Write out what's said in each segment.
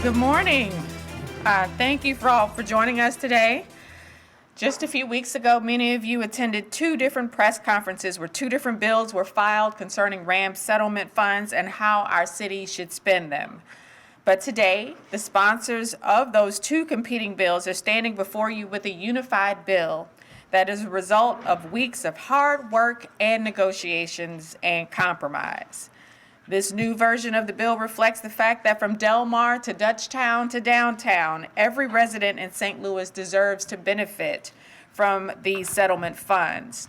Good morning. Thank you for joining us today. Just a few weeks ago, many of you attended two different press conferences where two different bills were filed concerning RAM settlement funds and how our city should spend them. But today, the sponsors of those two competing bills are standing before you with a unified bill that is a result of weeks of hard work and negotiations and compromise. This new version of the bill reflects the fact that from Del Mar to Dutchtown to downtown, every resident in St. Louis deserves to benefit from these settlement funds.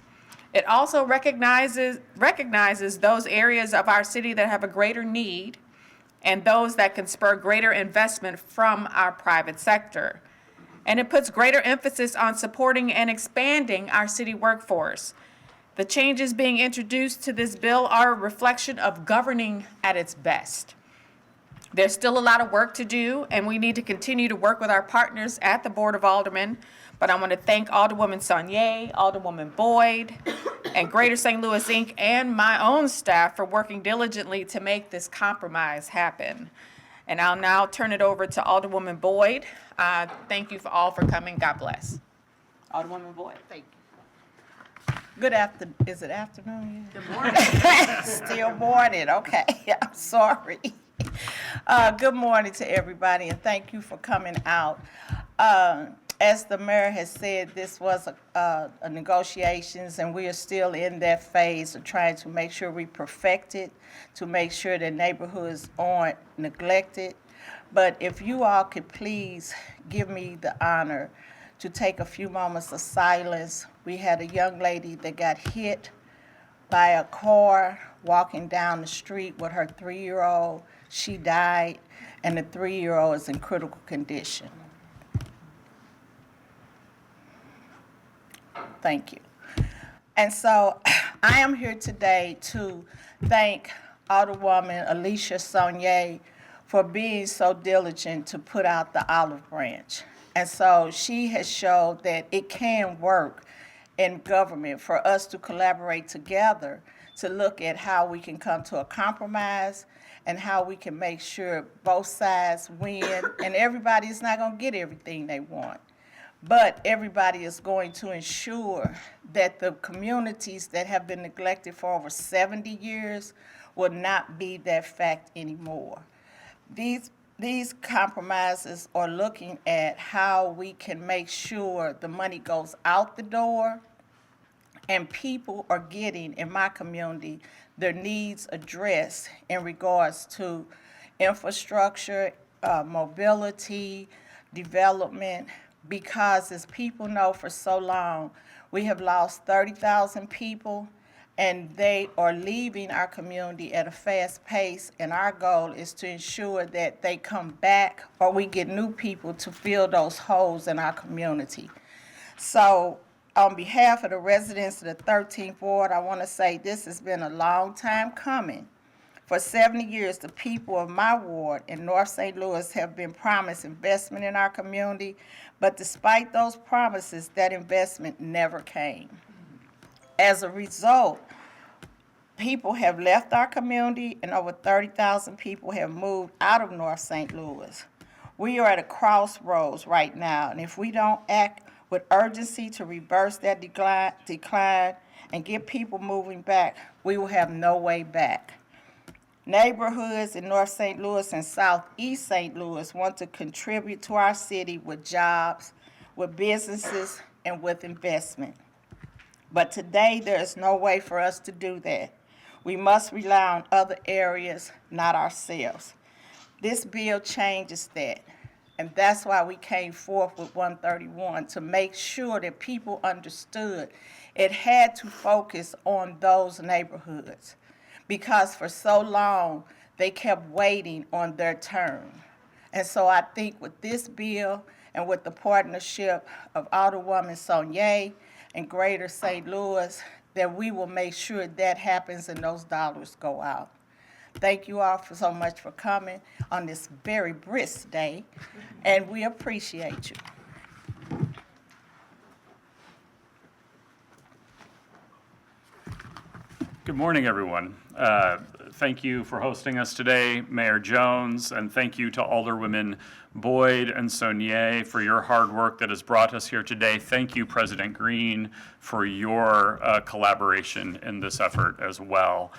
It also recognizes those areas of our city that have a greater need and those that can spur greater investment from our private sector. And it puts greater emphasis on supporting and expanding our city workforce. The changes being introduced to this bill are a reflection of governing at its best. There's still a lot of work to do, and we need to continue to work with our partners at the Board of Aldermen. But I want to thank Alderwoman Sonnier, Alderwoman Boyd, and Greater St. Louis Inc., and my own staff for working diligently to make this compromise happen. And I'll now turn it over to Alderwoman Boyd. Thank you all for coming. God bless. Alderwoman Boyd. Thank you. Good afternoon. Is it afternoon yet? Good morning. Still morning. Okay. I'm sorry. Good morning to everybody, and thank you for coming out. As the mayor has said, this was a negotiations, and we are still in that phase of trying to make sure we perfect it, to make sure that neighborhoods aren't neglected. But if you all could please give me the honor to take a few moments of silence. We had a young lady that got hit by a car walking down the street with her 3-year-old. She died, and the 3-year-old is in critical condition. Thank you. And so I am here today to thank Alderwoman Alisha Sonnier for being so diligent to put out the olive branch. And so she has showed that it can work in government for us to collaborate together to look at how we can come to a compromise and how we can make sure both sides win. And everybody is not going to get everything they want. But everybody is going to ensure that the communities that have been neglected for over 70 years will not be that fact anymore. These compromises are looking at how we can make sure the money goes out the door and people are getting, in my community, their needs addressed in regards to infrastructure, mobility, development, because as people know for so long, we have lost 30,000 people and they are leaving our community at a fast pace, and our goal is to ensure that they come back or we get new people to fill those holes in our community. So on behalf of the residents of the 13th Ward, I want to say this has been a long time coming. For 70 years, the people of my ward in North St. Louis have been promised investment in our community, but despite those promises, that investment never came. As a result, people have left our community and over 30,000 people have moved out of North St. Louis. We are at a crossroads right now, and if we don't act with urgency to reverse that decline and get people moving back, we will have no way back. Neighborhoods in North St. Louis and Southeast St. Louis want to contribute to our city with jobs, with businesses, and with investment. But today, there is no way for us to do that. We must rely on other areas, not ourselves. This bill changes that, and that's why we came forth with 131, to make sure that people understood it had to focus on those neighborhoods, because for so long, they kept waiting on their turn. And so I think with this bill and with the partnership of Alderwoman Sonnier and Greater St. Louis, that we will make sure that happens and those dollars go out. Thank you all so much for coming on this very brisk day, and we appreciate you. Good morning, everyone. Thank you for hosting us today, Mayor Jones, and thank you to Alderwomen Boyd and Sonnier for your hard work that has brought us here today. Thank you, President Green, for your collaboration in this effort as well.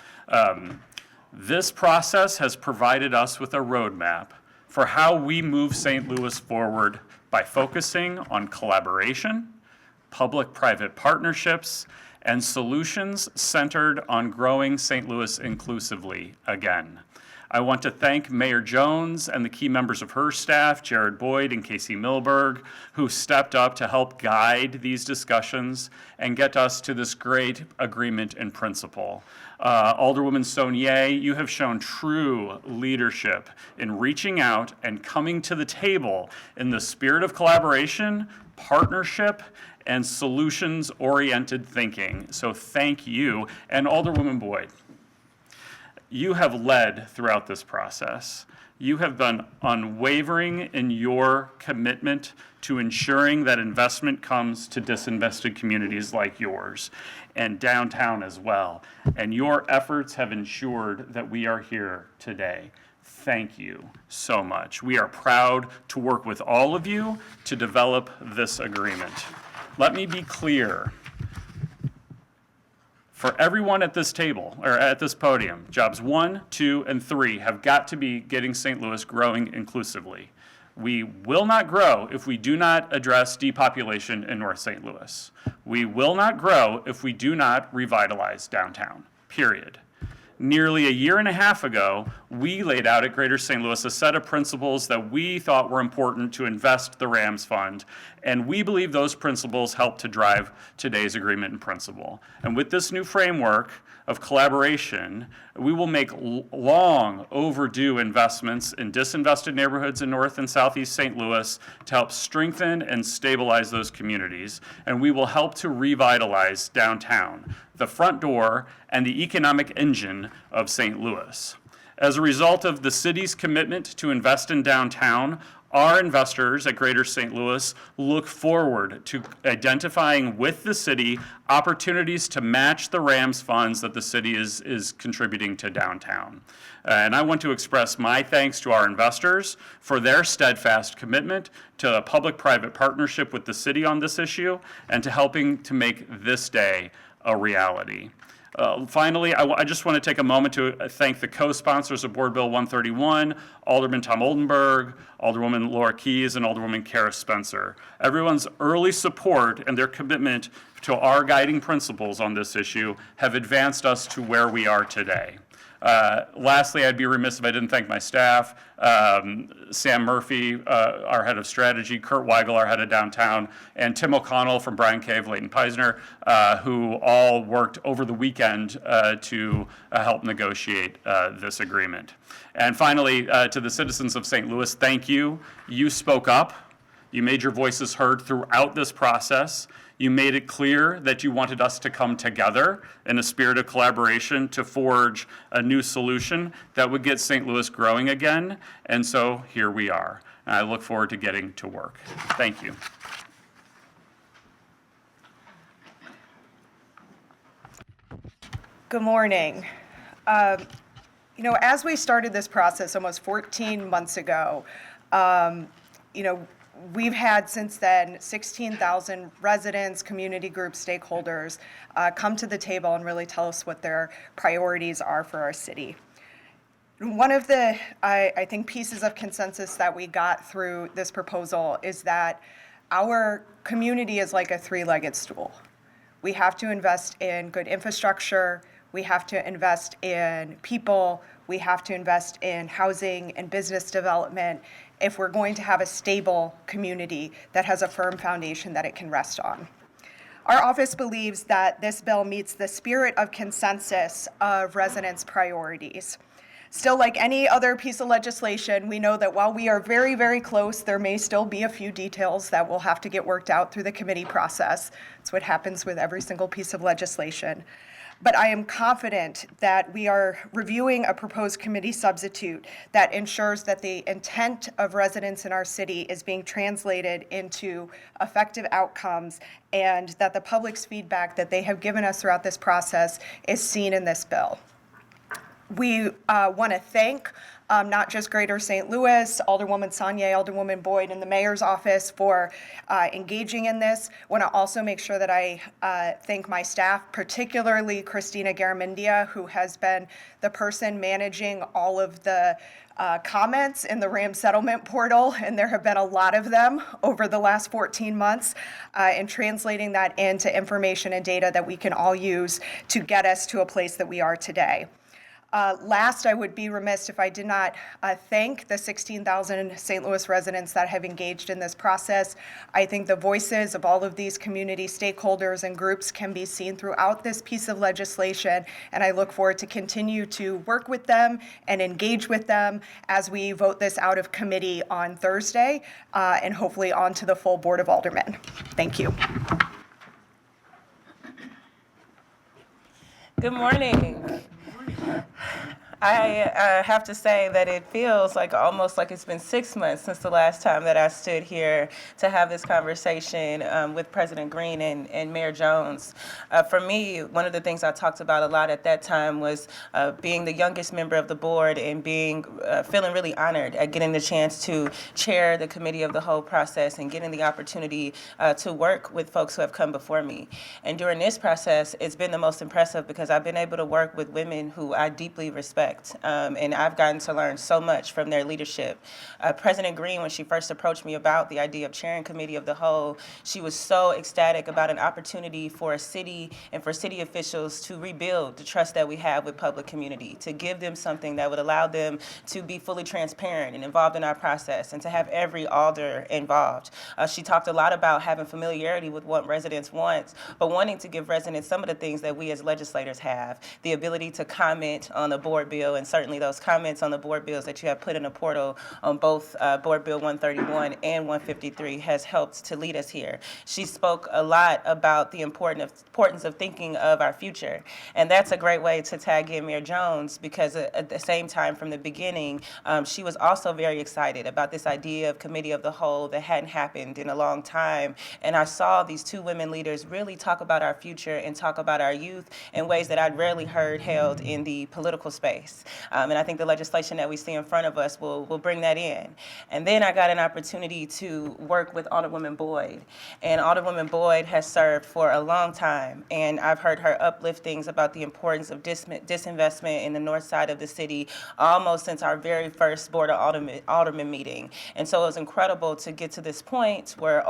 This process has provided us with a roadmap for how we move St. Louis forward by focusing on collaboration, public-private partnerships, and solutions centered on growing St. Louis inclusively again. I want to thank Mayor Jones and the key members of her staff, Jared Boyd and Casey Milberg, who stepped up to help guide these discussions and get us to this great agreement in principle. Alderwoman Sonnier, you have shown true leadership in reaching out and coming to the table in the spirit of collaboration, partnership, and solutions-oriented thinking. So thank you. And Alderwoman Boyd, you have led throughout this process. You have been unwavering in your commitment to ensuring that investment comes to disinvested communities like yours and downtown as well. And your efforts have ensured that we are here today. Thank you so much. We are proud to work with all of you to develop this agreement. Let me be clear. For everyone at this table, or at this podium, jobs 1, 2, and 3 have got to be getting St. Louis growing inclusively. We will not grow if we do not address depopulation in North St. Louis. We will not grow if we do not revitalize downtown, period. Nearly a year and a half ago, we laid out at Greater St. Louis a set of principles that we thought were important to invest the Rams Fund, and we believe those principles help to drive today's agreement in principle. And with this new framework of collaboration, we will make long overdue investments in disinvested neighborhoods in North and Southeast St. Louis to help strengthen and stabilize those communities, and we will help to revitalize downtown, the front door, and the economic engine of St. Louis. As a result of the city's commitment to invest in downtown, our investors at Greater St. Louis look forward to identifying with the city opportunities to match the Rams funds that the city is contributing to downtown. And I want to express my thanks to our investors for their steadfast commitment to a public-private partnership with the city on this issue and to helping to make this day a reality. Finally, I just want to take a moment to thank the co-sponsors of Board Bill 131, Alderman Tom Oldenburg, Alderwoman Laura Keyes, and Alderwoman Kara Spencer. Everyone's early support and their commitment to our guiding principles on this issue have advanced us to where we are today. Lastly, I'd be remiss if I didn't thank my staff, Sam Murphy, our head of strategy, Kurt Weigel, our head of downtown, and Tim O'Connell from Bryan Cave, Leighton Peisner, who all worked over the weekend to help negotiate this agreement. And finally, to the citizens of St. Louis, thank you. You spoke up. You made your voices heard throughout this process. You made it clear that you wanted us to come together in a spirit of collaboration to forge a new solution that would get St. Louis growing again. And so here we are. And I look forward to getting to work. Thank you. Good morning. As we started this process almost 14 months ago, we've had since then 16,000 residents, community groups, stakeholders come to the table and really tell us what their priorities are for our city. One of the, I think, pieces of consensus that we got through this proposal is that our community is like a three-legged stool. We have to invest in good infrastructure, we have to invest in people, we have to invest in housing and business development if we're going to have a stable community that has a firm foundation that it can rest on. Our office believes that this bill meets the spirit of consensus of residents' priorities. Still, like any other piece of legislation, we know that while we are very, very close, there may still be a few details that will have to get worked out through the committee process. It's what happens with every single piece of legislation. But I am confident that we are reviewing a proposed committee substitute that ensures that the intent of residents in our city is being translated into effective outcomes and that the public's feedback that they have given us throughout this process is seen in this bill. We want to thank not just Greater St. Louis, Alderwoman Sonnier, Alderwoman Boyd, and the mayor's office for engaging in this. Want to also make sure that I thank my staff, particularly Christina Garamindia, who has been the person managing all of the comments in the RAM settlement portal, and there have been a lot of them over the last 14 months, and translating that into information and data that we can all use to get us to a place that we are today. Last, I would be remiss if I did not thank the 16,000 St. Louis residents that have engaged in this process. I think the voices of all of these community stakeholders and groups can be seen throughout this piece of legislation, and I look forward to continue to work with them and engage with them as we vote this out of committee on Thursday, and hopefully on to the full Board of Aldermen. Thank you. Good morning. I have to say that it feels like almost like it's been 6 months since the last time that I stood here to have this conversation with President Green and Mayor Jones. For me, one of the things I talked about a lot at that time was being the youngest member of the board and being feeling really honored at getting the chance to chair the committee of the whole process and getting the opportunity to work with folks who have come before me. And during this process, it's been the most impressive because I've been able to work with women who I deeply respect. And I've gotten to learn so much from their leadership. President Green, when she first approached me about the idea of chairing Committee of the Whole, she was so ecstatic about an opportunity for a city and for city officials to rebuild the trust that we have with public community, to give them something that would allow them to be fully transparent and involved in our process, and to have every alder involved. She talked a lot about having familiarity with what residents want, but wanting to give residents some of the things that we as legislators have, the ability to comment on the board bill, and certainly those comments on the board bills that you have put in the portal on both Board Bill 131 and 153 has helped to lead us here. She spoke a lot about the importance of thinking of our future, and that's a great way to tag in Mayor Jones, because at the same time from the beginning, she was also very excited about this idea of Committee of the Whole that hadn't happened in a long time, and I saw these two women leaders really talk about our future and talk about our youth in ways that I'd rarely heard held in the political space. And I think the legislation that we see in front of us will bring that in. And then I got an opportunity to work with Alderwoman Boyd. And Alderwoman Boyd has served for a long time. And I've heard her uplift things about the importance of disinvestment in the north side of the city almost since our very first Board of Aldermen meeting. And so it was incredible to get to this point where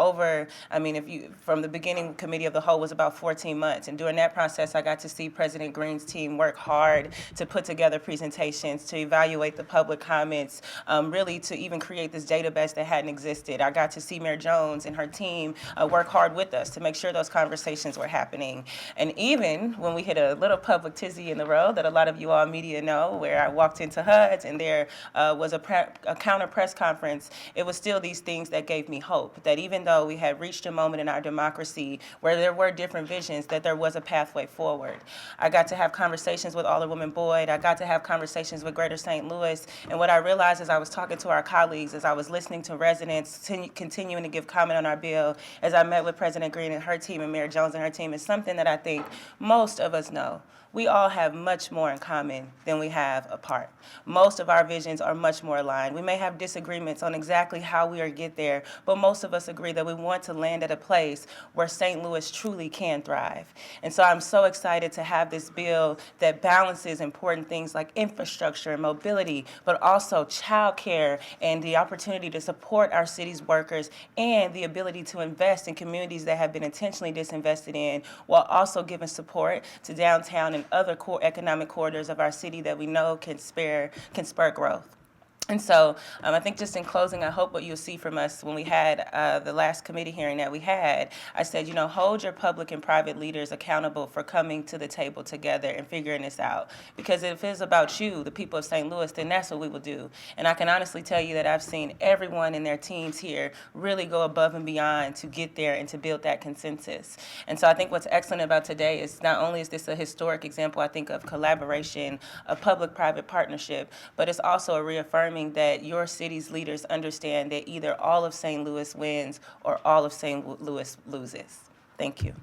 from the beginning, Committee of the Whole was about 14 months. And during that process, I got to see President Green's team work hard to put together presentations, to evaluate the public comments, really to even create this database that hadn't existed. I got to see Mayor Jones and her team work hard with us to make sure those conversations were happening. And even when we hit a little public tizzy in the road that a lot of you all media know, where I walked into HUD's and there was a counter press conference, it was still these things that gave me hope, that even though we had reached a moment in our democracy where there were different visions, that there was a pathway forward. I got to have conversations with Alderwoman Boyd. I got to have conversations with Greater St. Louis, and what I realized as I was talking to our colleagues, as I was listening to residents continuing to give comment on our bill, as I met with President Green and her team and Mayor Jones and her team, is something that I think most of us know. We all have much more in common than we have apart. Most of our visions are much more aligned. We may have disagreements on exactly how we are get there, but most of us agree that we want to land at a place where St. Louis truly can thrive. And so I'm so excited to have this bill that balances important things like infrastructure and mobility, but also child care and the opportunity to support our city's workers and the ability to invest in communities that have been intentionally disinvested in, while also giving support to downtown and other core economic corridors of our city that we know can spur growth. And so I think just in closing, I hope what you'll see from us when we had the last committee hearing that we had, I said, hold your public and private leaders accountable for coming to the table together and figuring this out. Because if it's about you, the people of St. Louis, then that's what we will do. And I can honestly tell you that I've seen everyone in their teams here really go above and beyond to get there and to build that consensus. And so I think what's excellent about today is not only is this a historic example, I think, of collaboration, of public-private partnership, but it's also a reaffirming that your city's leaders understand that either all of St. Louis wins or all of St. Louis loses. Thank you.